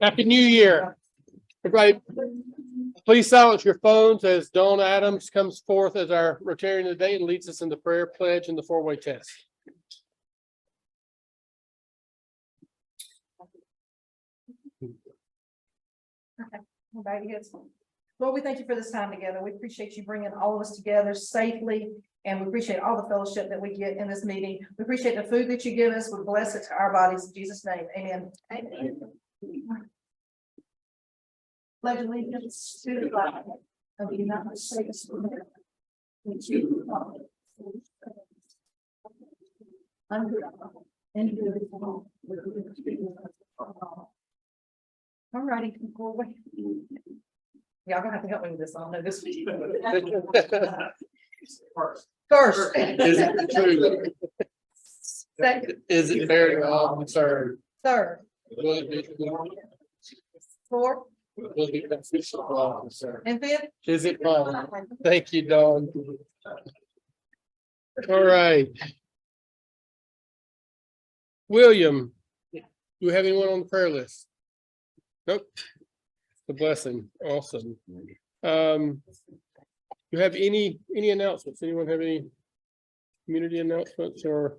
Happy New Year. Everybody, please silence your phones as Dawn Adams comes forth as our Rotarian of the day and leads us in the prayer, pledge, and the four-way test. Okay. Everybody gets one. Lord, we thank you for this time together. We appreciate you bringing all of us together safely, and we appreciate all the fellowship that we get in this meeting. We appreciate the food that you give us. We bless it to our bodies in Jesus' name. Amen. Amen. Pledge allegiance to the flag of the United States of America, and to the republic for which it stands, under God, indivisible, with liberty and justice for all. All righty, y'all gonna have to help me with this. I don't know this week. First. Is it true? Second. Is it fair to all concerned? Third. Will it be Fourth. beneficial to all concerned? And fifth. Is it fine? Thank you, Dawn. All right. William, do we have anyone on the prayer list? Nope. The blessing. Awesome. Do you have any announcements? Anyone have any community announcements or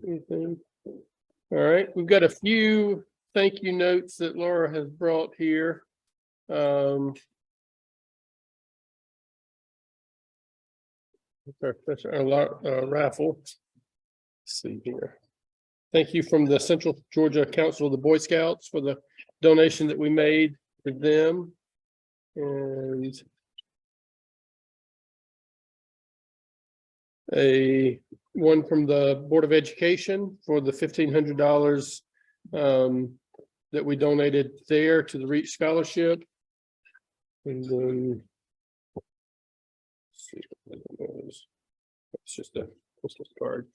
anything? All right, we've got a few thank you notes that Laura has brought here. Our raffle. Let's see here. Thank you from the Central Georgia Council of the Boy Scouts for the donation that we made for them. And one from the Board of Education for the $1,500 that we donated there to the REACH Scholarship. And then let's see, it's just a Christmas card.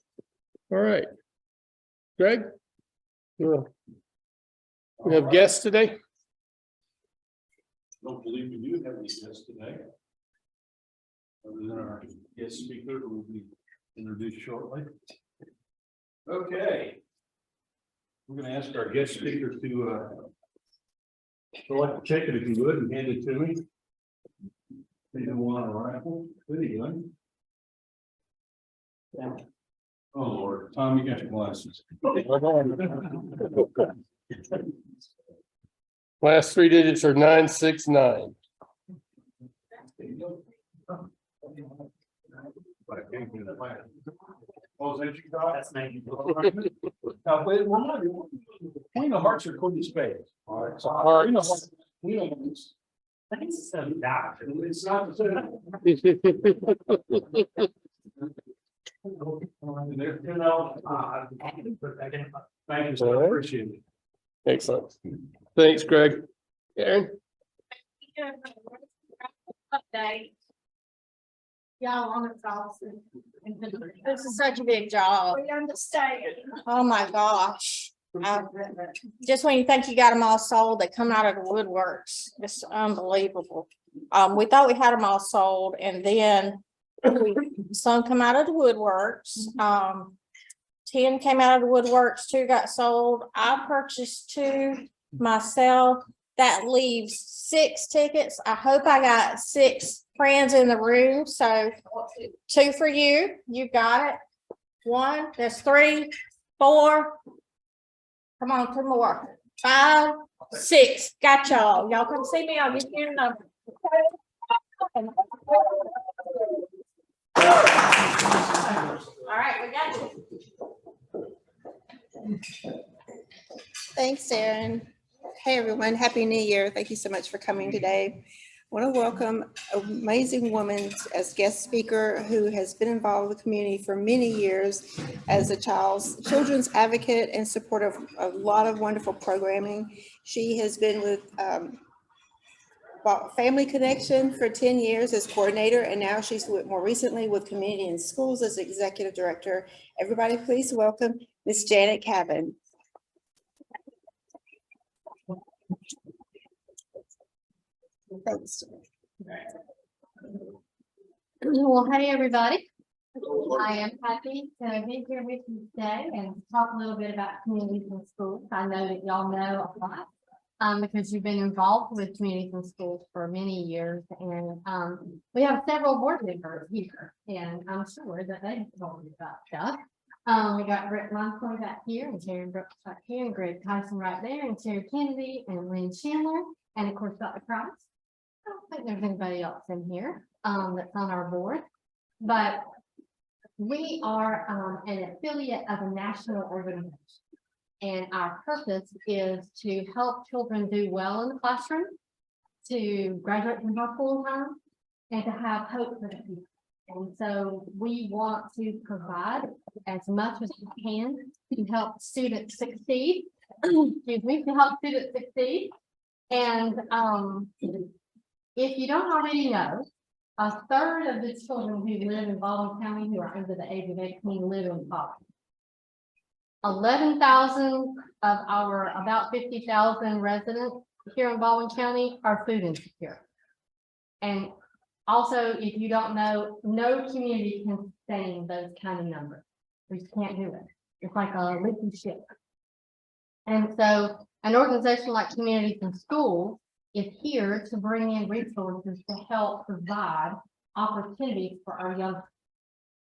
All right. Greg, we have guests today. I don't believe we do have any guests today. Other than our guest speaker who will be introduced shortly. Okay. We're going to ask our guest speaker to select a ticket if you would and hand it to me. You don't want a rifle? There you go. Oh Lord, Tom, you got your glasses. Last three digits are 969. Oh, is that you got? That's me. Now, wait, Queen of Hearts or Queen of Spades? All right, so Queen of Hearts. It's not the Thank you, so appreciate it. Excellent. Thanks, Greg. Aaron? Update. Y'all on it's awesome. This is such a big job. We understand. Oh my gosh. Just when you think you got them all sold, they come out of the woodworks. It's unbelievable. We thought we had them all sold, and then some come out of the woodworks. 10 came out of the woodworks, 2 got sold. I purchased 2 myself. That leaves 6 tickets. I hope I got 6 friends in the room. So 2 for you. You got it. 1, there's 3, 4. Come on, 2 more. 5, 6. Got y'all. Y'all come see me. I'll give you a number. All right, we got you. Thanks, Aaron. Hey, everyone. Happy New Year. Thank you so much for coming today. I want to welcome an amazing woman as guest speaker who has been involved with the community for many years as a children's advocate and support of a lot of wonderful programming. She has been with Family Connection for 10 years as coordinator, and now she's more recently with Community and Schools as executive director. Everybody, please welcome Miss Janet Cabin. Thanks. Well, hey, everybody. I am happy to be here with you today and talk a little bit about communities and schools. I know that y'all know a lot, because you've been involved with communities and schools for many years. And, we have several board members here, and I'm sure that they told you about stuff. We got Brett Montoy back here, and Terry Brooks back here, and Greg Tyson right there, and Terry Kennedy, and Lynn Chandler, and of course, Dr. Price. I don't think there's anybody else in here, that's on our board, but we are an affiliate of a national organization, and our purpose is to help children do well in the classroom, to graduate from high school in time, and to have hope for the future. And so we want to provide as much as we can to help students succeed. Excuse me, to help students succeed. And if you don't already know, a third of the children who live in Baldwin County who are under the age of 18 live in poverty. 11,000 of our about 50,000 residents here in Baldwin County are food insecure. And also, if you don't know, no community can sustain those kind of numbers. We just can't do it. It's like a leaky ship. And so an organization like Communities and Schools is here to bring in resources to help provide opportunities for our young,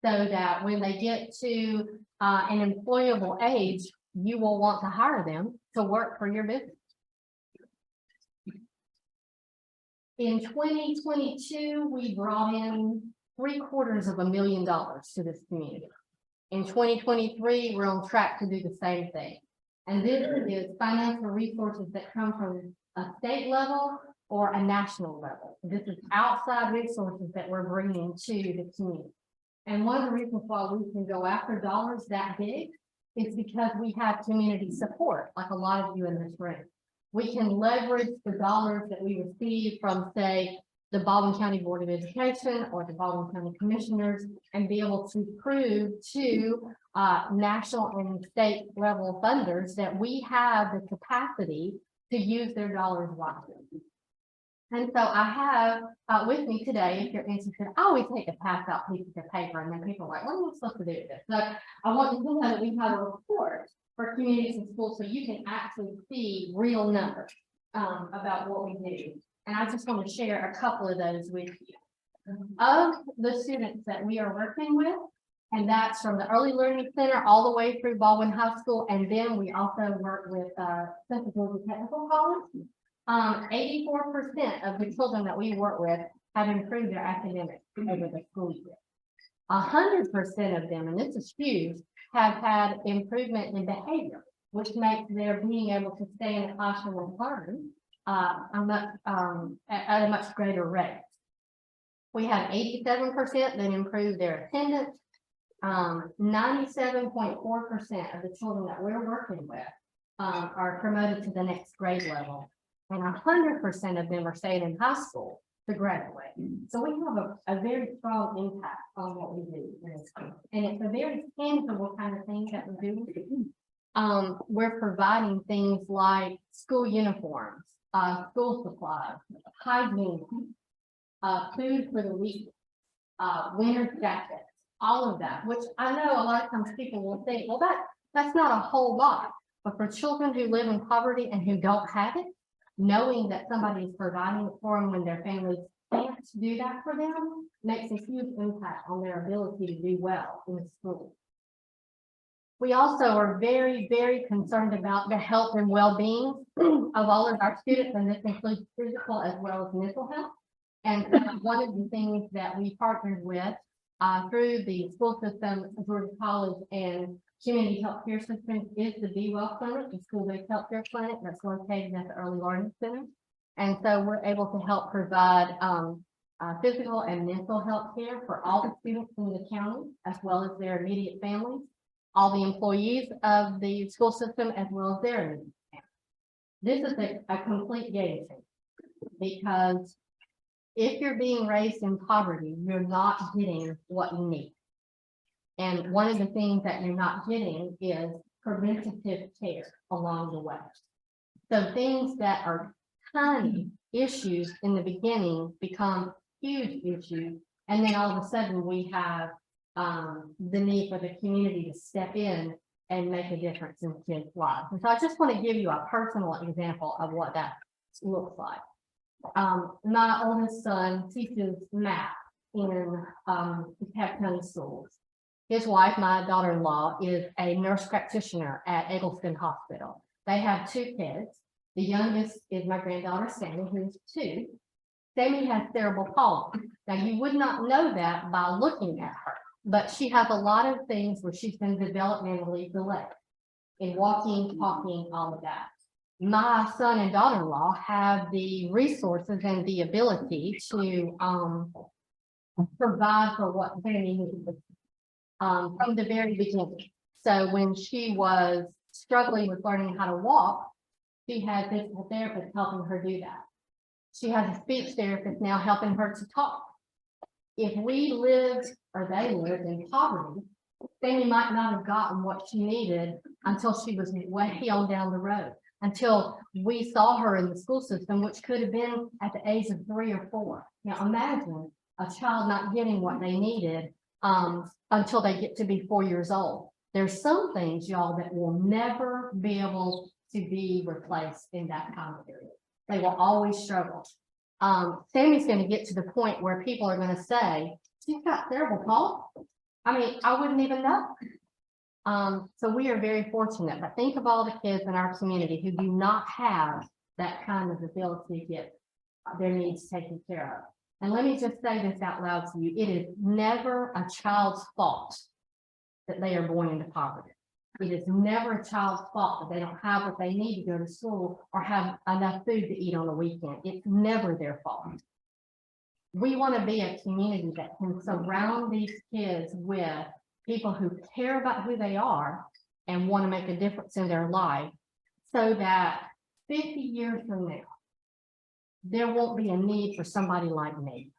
so that when they get to an employable age, you will want to hire them to work for your business. In 2022, we brought in $750,000 to this community. In 2023, we're on track to do the same thing. And this is financial resources that come from a state level or a national level. This is outside resources that we're bringing to the community. And one of the reasons why we can go after dollars that big is because we have community support, like a lot of you in this room. We can leverage the dollars that we receive from, say, the Baldwin County Board of Education or the Baldwin County Commissioners, and be able to prove to national and state level funders that we have the capacity to use their dollars wisely. And so I have with me today, if you're interested, I always take a pass out pieces of paper, and then people are like, what am I supposed to do with this? So I want you to know that we have a report for communities and schools, so you can actually see real numbers about what we do. And I just want to share a couple of those with you. Of the students that we are working with, and that's from the Early Learning Center all the way through Baldwin High School, and then we also work with Central Georgia Technical College. 84% of the children that we work with have improved their academics over the school year. 100% of them, and this is huge, have had improvement in behavior, which makes their being able to stay in the classroom and learn at a much greater rate. We have 87% that improved their attendance. 97.4% of the children that we're working with are promoted to the next grade level, and 100% of them are staying in high school to graduate. So we have a very strong impact on what we do in this school, and it's a very tangible kind of thing that we do. We're providing things like school uniforms, school supplies, hygiene, food for the week, winter jackets, all of that, which I know a lot of times people will think, well, that's not a whole lot. But for children who live in poverty and who don't have it, knowing that somebody is providing it for them when their families can't do that for them makes a huge impact on their ability to do well in school. We also are very, very concerned about the health and well-being of all of our students, and this includes physical as well as mental health. And one of the things that we partnered with through the school system, Georgia College and Community Health Care System is the Be Well Clinic, the school-based healthcare clinic that's located at the Early Learning Center. And so we're able to help provide physical and mental health care for all the students in the county, as well as their immediate families, all the employees of the school system, as well as their immediate families. This is a complete game changer, because if you're being raised in poverty, you're not getting what you need. And one of the things that you're not getting is preventative care along the way. So things that are tiny issues in the beginning become huge issues. And then all of a sudden we have the need for the community to step in and make a difference in kids' lives. And so I just want to give you a personal example of what that looks like. My oldest son teaches math in DeKalb County schools. His wife, my daughter-in-law, is a nurse practitioner at Eggleston Hospital. They have 2 kids. The youngest is my granddaughter, Sammy, who's 2. Sammy has cerebral palsy. Now, you would not know that by looking at her, but she has a lot of things where she's been developmentally delayed in walking, talking, all of that. My son and daughter-in-law have the resources and the ability to provide for what Sammy needs from the very beginning. So when she was struggling with learning how to walk, she had physical therapists helping her do that. She has a speech therapist now helping her to talk. If we lived, or they lived in poverty, Sammy might not have gotten what she needed until she was way on down the road, until we saw her in the school system, which could have been at the age of 3 or 4. Now imagine a child not getting what they needed until they get to be 4 years old. There's some things, y'all, that will never be able to be replaced in that time period. They will always struggle. Sammy's going to get to the point where people are going to say, she's got cerebral palsy. I mean, I wouldn't even know. So we are very fortunate, but think of all the kids in our community who do not have that kind of ability to get their needs taken care of. And let me just say this out loud to you. It is never a child's fault that they are born into poverty. It is never a child's fault that they don't have what they need to go to school or have enough food to eat on the weekend. It's never their fault. We want to be a community that can surround these kids with people who care about who they are and want to make a difference in their life, so that 50 years from now, there won't be a need for somebody like me.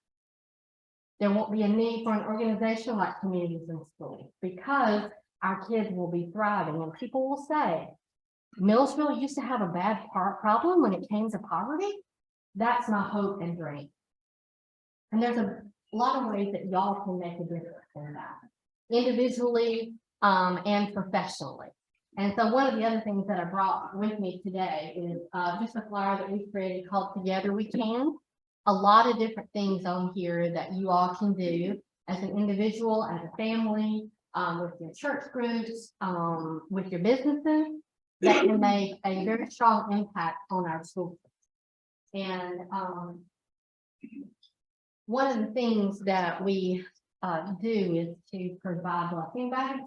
There won't be a need for an organization like Communities in School, because our kids will be thriving. And people will say, Milledgeville used to have a bad problem when it came to poverty. That's my hope and dream. And there's a lot of ways that y'all can make a difference in that, individually and professionally. And so one of the other things that I brought with me today is just a flyer that we created called Together We Can. A lot of different things on here that you all can do as an individual, as a family, with your church groups, with your businesses, that can make a very strong impact on our schools. And one of the things that we do is to provide blessing bags,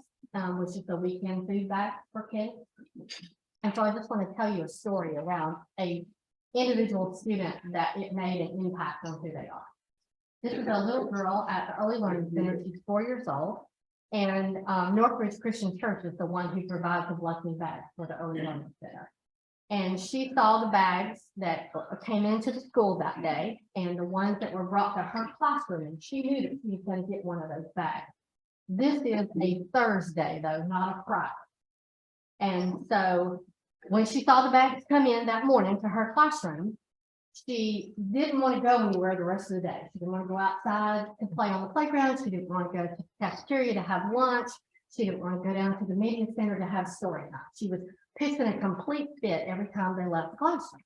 which is the weekend food bag for kids. And so I just want to tell you a story around a individual student that it made an impact on who they are. This is a little girl at the Early Learning Center. She's 4 years old. And Northridge Christian Church is the one who provides the blessing bags for the Early Learning Center. And she saw the bags that came into the school that day and the ones that were brought to her classroom. And she knew that she was going to get one of those bags. This is a Thursday, though, not a Friday. And so when she saw the bags come in that morning to her classroom, she didn't want to go anywhere the rest of the day. She didn't want to go outside and play on the playground. She didn't want to go to the cafeteria to have lunch. She didn't want to go down to the media center to have story time. She was pissing a complete fit every time they left the classroom.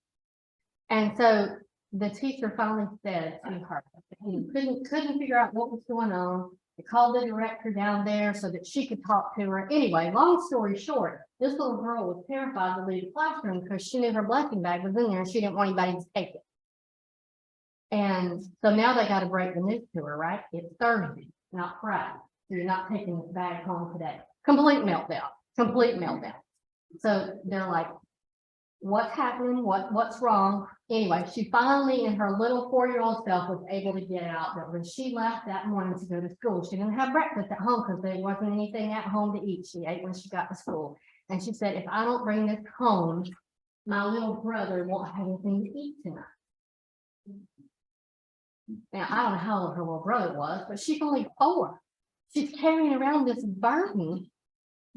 And so the teacher finally said to her, couldn't figure out what was going on. They called the director down there so that she could talk to her. Anyway, long story short, this little girl was terrified to leave the classroom because she knew her blessing bag was in there and she didn't want anybody to take it. And so now they got to break the news to her, right? It's Thursday, not Friday. So you're not taking this bag home today. Complete meltdown, complete meltdown. So they're like, what's happening? What's wrong? Anyway, she finally, in her little 4-year-old self, was able to get out. But when she left that morning to go to school, she didn't have breakfast at home because there wasn't anything at home to eat. She ate when she got to school. And she said, if I don't bring this home, my little brother won't have anything to eat tonight. Now, I don't know how old her little brother was, but she's only 4. She's carrying around this burden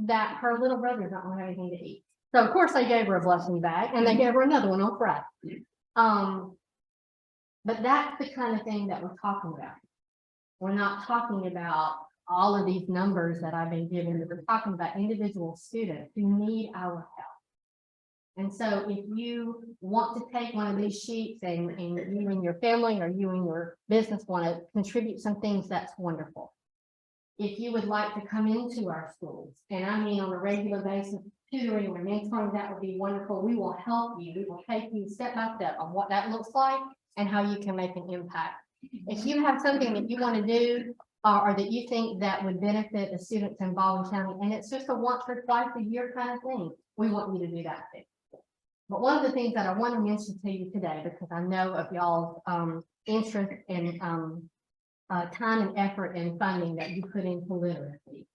that her little brother doesn't have anything to eat. So, of course, they gave her a blessing bag, and they gave her another one on Friday. But that's the kind of thing that we're talking about. We're not talking about all of these numbers that I've been given, we're talking about individual students who need our help. And so if you want to take one of these sheets and you and your family or you and your business want to contribute some things, that's wonderful. If you would like to come into our schools, and I mean on a regular basis, tutoring or mentoring, that would be wonderful. We will help you. We will take you step by step on what that looks like and how you can make an impact. If you have something that you want to do or that you think that would benefit the students involved in county, and it's just a once or twice a year kind of thing, we want you to do that too. But one of the things that I want to mention to you today, because I know of y'all's interest in time and effort and funding that you put into literacy,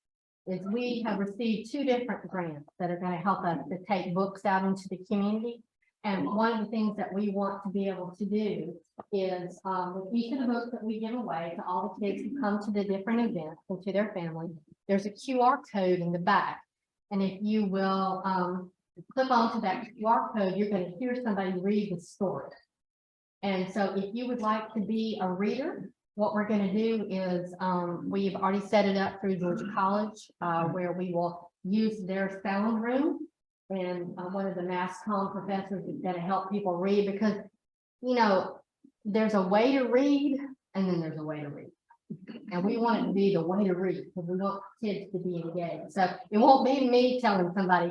is we have received 2 different grants that are going to help us to take books out into the community. And one of the things that we want to be able to do is with each of the books that we give away to all the kids who come to the different events and to their family, there's a QR code in the back. And if you will click onto that QR code, you're going to hear somebody read the story. And so if you would like to be a reader, what we're going to do is we've already set it up through Georgia College where we will use their sound room. And one of the mass comm professors is going to help people read, because, you know, there's a way to read and then there's a way to read. And we want it to be the way to read because we want kids to be engaged. So it won't be me telling somebody,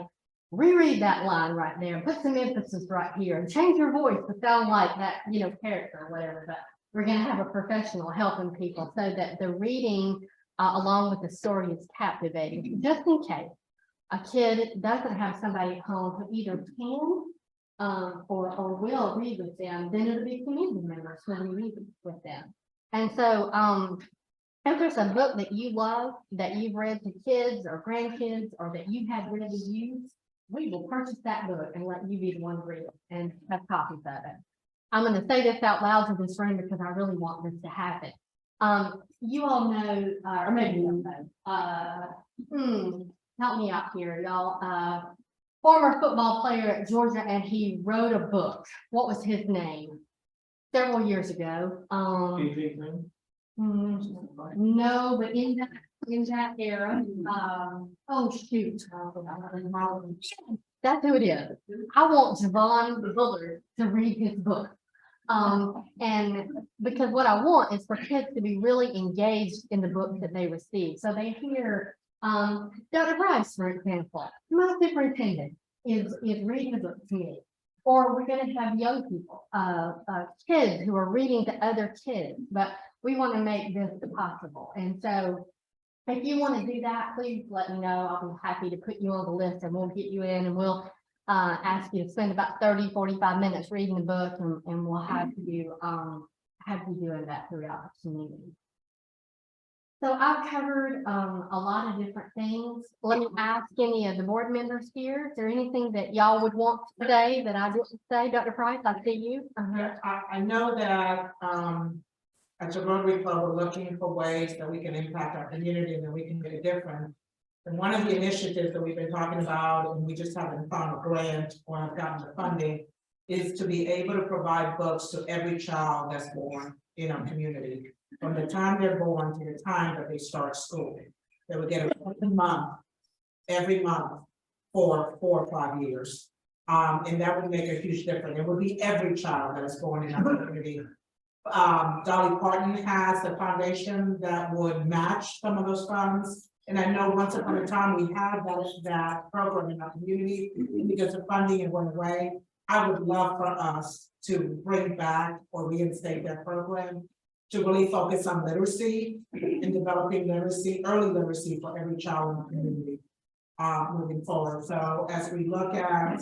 reread that line right there, put some emphasis right here and change your voice to sound like that, you know, character or whatever. But we're going to have a professional helping people so that the reading along with the story is captivating, just in case a kid doesn't have somebody at home who either can or will read with them, then it'll be community members when we read with them. And so if there's a book that you love, that you've read to kids or grandkids, or that you have read to use, we will purchase that book and let you be the one to read it and have copies of it. I'm going to say this out loud to this room because I really want this to happen. You all know, or maybe you don't know, help me out here, y'all. Former football player at Georgia, and he wrote a book. What was his name? Several years ago. No, but in that era, oh shoot, that's who it is. I want Javon Bullard to read his book. And because what I want is for kids to be really engaged in the book that they receive. So they hear Dr. Price, for example, my superintendent is reading a book to me. Or we're going to have young people, kids who are reading to other kids, but we want to make this possible. And so if you want to do that, please let me know. I'll be happy to put you on the list and we'll get you in and we'll ask you to spend about 30-45 minutes reading the book, and we'll have you doing that throughout the community. So I've covered a lot of different things. Let me ask any of the board members here, is there anything that y'all would want to say that I didn't say? Dr. Price, I see you. Yeah, I know that at the Rotary Club, we're looking for ways that we can impact our community and that we can make a difference. And one of the initiatives that we've been talking about, and we just haven't found a grant or have gotten the funding, is to be able to provide books to every child that's born in our community. From the time they're born to the time that they start school. They would get a book a month, every month for 4 or 5 years. And that would make a huge difference. It would be every child that is born in our community. Dolly Parton has a foundation that would match some of those funds. And I know once upon a time we had that program in our community, and because of funding it went away. I would love for us to bring back or reinstate that program to really focus on literacy and developing literacy, early literacy for every child in the community moving forward. So as we look at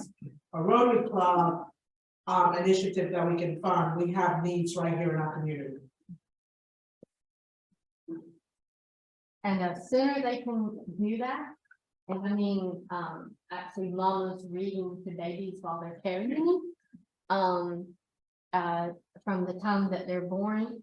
a Rotary Club initiative that we can fund, we have needs right here in our community. And the sooner they can do that, and I mean, actually mamas reading to babies while they're carrying them, from the time that they're born,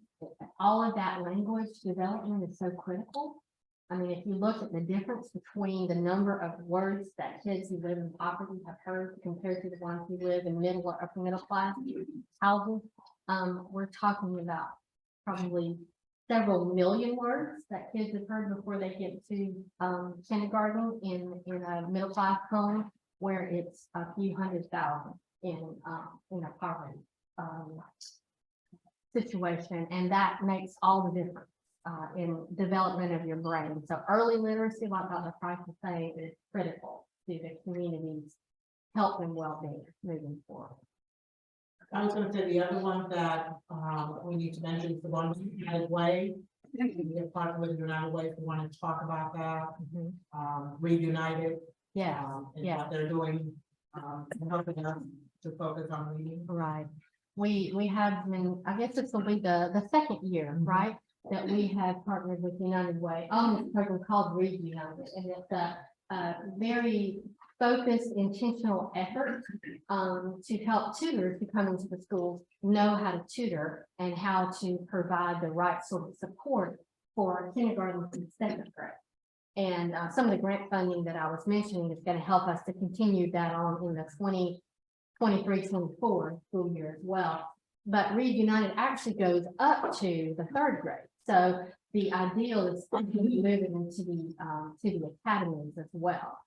all of that language development is so critical. I mean, if you look at the difference between the number of words that kids who live in poverty have heard compared to the ones who live in middle or upper middle class houses, we're talking about probably several million words that kids have heard before they get to kindergarten in a middle class home where it's a few 100,000 in a poverty situation, and that makes all the difference in development of your brain. So early literacy, like Dr. Price was saying, is critical to the community's health and well-being moving forward. I was gonna say the other one that, we need to mention is the one United Way. We have partnered with United Way if we want to talk about that, Reunited. Yeah, And yeah. what they're doing, and helping us to focus on reading. Right. We have been, I guess this will be the second year, right? That we have partnered with United Way on this program called Read United. And it's a very focused, intentional effort to help tutors who come into the schools know how to tutor and how to provide the right sort of support for kindergarten and second grade. And some of the grant funding that I was mentioning is going to help us to continue that on in the 2023-24 school year as well. But Read United actually goes up to the third grade. So the ideal is moving into the academies as well.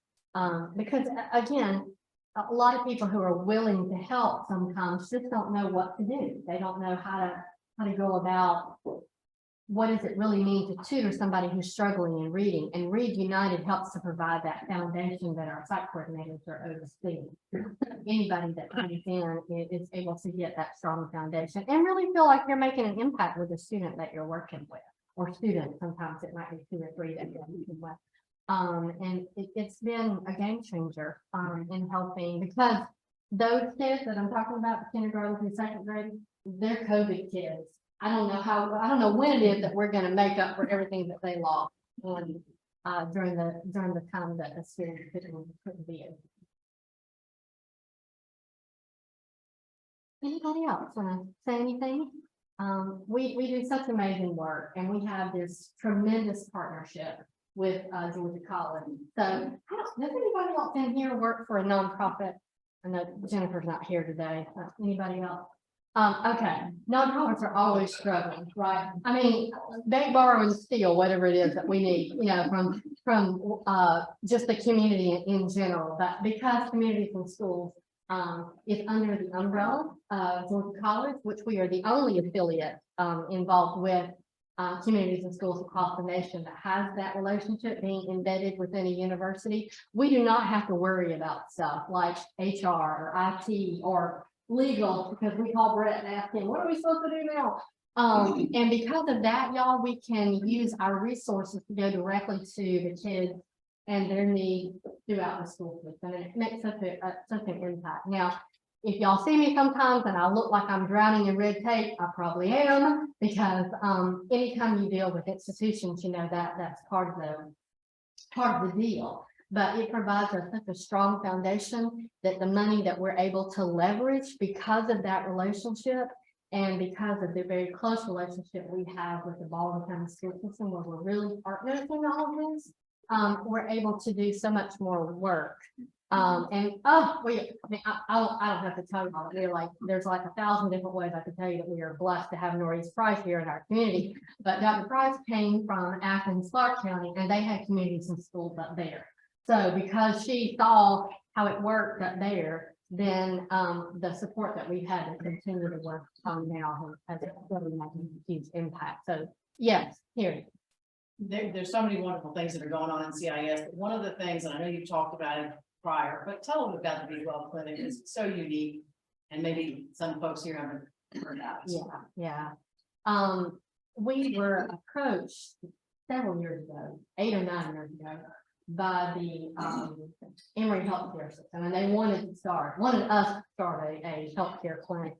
Because again, a lot of people who are willing to help sometimes just don't know what to do. They don't know how to go about what does it really mean to tutor somebody who's struggling in reading. And Read United helps to provide that foundation that our site coordinators are overseeing. Anybody that comes in is able to get that strong foundation and really feel like you're making an impact with the student that you're working with, or students. Sometimes it might be 2 or 3 that you're working with. And it's been a game changer in helping, because those kids that I'm talking about, kindergarten through second grade, they're COVID kids. I don't know when it is that we're going to make up for everything that they lost during the time that the students couldn't be in. Anybody else want to say anything? We do such amazing work, and we have this tremendous partnership with Georgia College. So does anybody else in here work for a nonprofit? I know Jennifer's not here today. Anybody else? Okay, nonprofits are always struggling, right? I mean, they borrow and steal whatever it is that we need, you know, from just the community in general. But because communities and schools is under the umbrella of Georgia College, which we are the only affiliate involved with communities and schools across the nation that has that relationship being embedded within a university, we do not have to worry about stuff like HR or IT or legal, because we call Brett and ask him, what are we supposed to do now? And because of that, y'all, we can use our resources to go directly to the kids and their needs throughout the school system, and it makes such an impact. Now, if y'all see me sometimes and I look like I'm drowning in red tape, I probably am, because anytime you deal with institutions, you know that's part of the deal. But it provides us such a strong foundation that the money that we're able to leverage because of that relationship and because of the very close relationship we have with the Baldwin County school system, where we're really partners in all of this, we're able to do so much more work. I don't have to tell you all that there's like 1,000 different ways I could tell you that we are blessed to have Norris Price here in our community. But Dr. Price came from Athens, Clark County, and they had communities and schools up there. So because she saw how it worked up there, then the support that we've had to continue to work on now has really made a huge impact. So yes, here. There's so many wonderful things that are going on in CIS, but one of the things, and I know you've talked about it prior, but tell them about the Be Well Clinic. It's so unique, and maybe some folks here haven't heard about it. Yeah. We were approached several years ago, 8 or 9 years ago, by the Emory Healthcare System, and they wanted us to start a healthcare clinic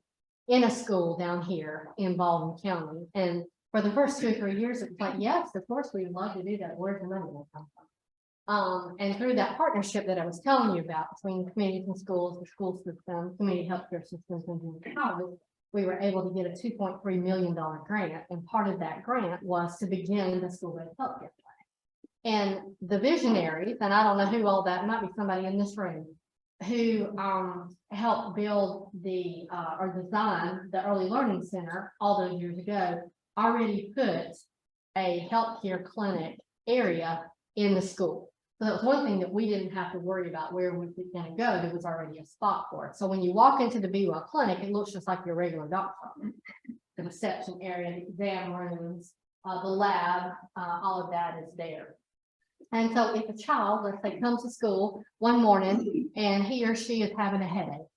in a school down here in Baldwin County. And for the first 2 or 3 years, it was like, yes, of course, we'd love to do that. Where's the money gonna come from? And through that partnership that I was telling you about between communities and schools, the school system, community healthcare systems, and college, we were able to get a $2.3 million grant. And part of that grant was to begin the school-based healthcare clinic. And the visionaries, and I don't know who all that, might be somebody in this room, who helped build or design the Early Learning Center all those years ago, already put a healthcare clinic area in the school. So that was one thing that we didn't have to worry about where we were going to go. There was already a spot for it. So when you walk into the Be Well Clinic, it looks just like your regular doctor. The reception area, the exam rooms, the lab, all of that is there. And so if a child, let's say, comes to school one morning and he or she is having a headache,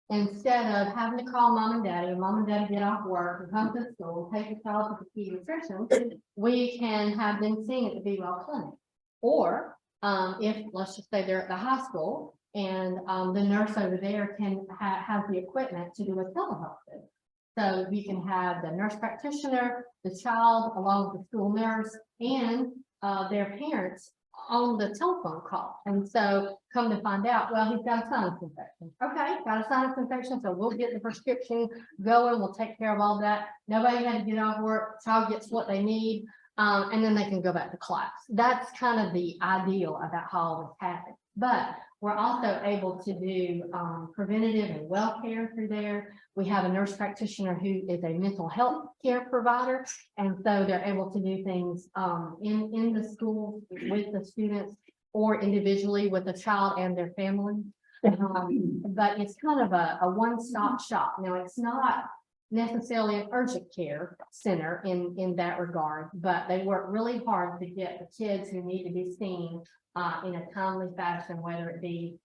instead of having to call mom and daddy get off work and come to school, take the child to the pediatrician, we can have them seen at the Be Well Clinic. Or if, let's just say they're at the high school and the nurse over there can have the equipment to do a telehealth visit. So you can have the nurse practitioner, the child, along with the school nurse, and their parents on the telephone call. And so come to find out, well, he's got a sinus infection. Okay, got a sinus infection, so we'll get the prescription going. We'll take care of all that. Nobody had to get off work. Child gets what they need, and then they can go back to class. That's kind of the ideal about how all this happens. But we're also able to do preventative and well care through there. We have a nurse practitioner who is a mental health care provider. And so they're able to do things in the school with the students or individually with the child and their family. But it's kind of a one-stop shop. Now, it's not necessarily an urgent care center in that regard, but they work really hard to get the kids who need to be seen in a timely fashion, whether it be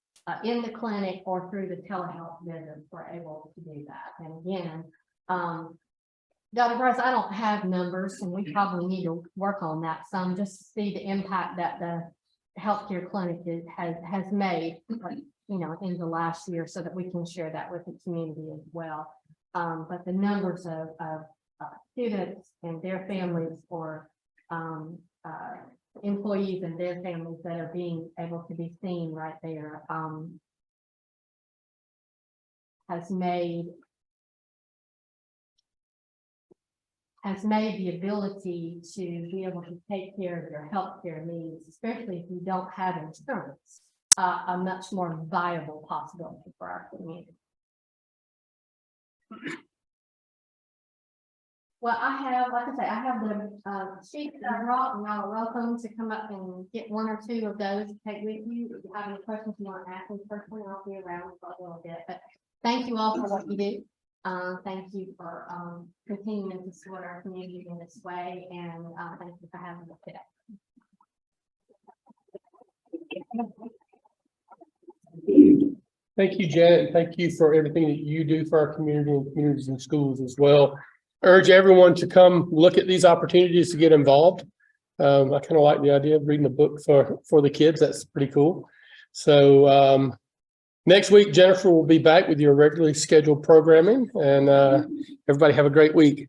in the clinic or through the telehealth visits. We're able to do that. And again, Dr. Price, I don't have numbers, and we probably need to work on that some just to see the impact that the healthcare clinic has made, you know, in the last year, so that we can share that with the community as well. But the numbers of students and their families, or employees and their families that are being able to be seen right there, has made the ability to be able to take care of your healthcare needs, especially if you don't have insurance, a much more viable possibility for our community. Well, I have, like I say, I have the sheets that I brought, and y'all are welcome to come up and get one or two of those to take with you. If you have any questions you want to ask me personally, I'll be around for a little bit. But thank you all for what you do. Thank you for continuing to support our community in this way, and thank you for having me today. Thank you, Janet, and thank you for everything that you do for our community and communities and schools as well. Urge everyone to come look at these opportunities to get involved. I kind of like the idea of reading a book for the kids. That's pretty cool. So next week, Jennifer will be back with your regularly scheduled programming, and everybody have a great week.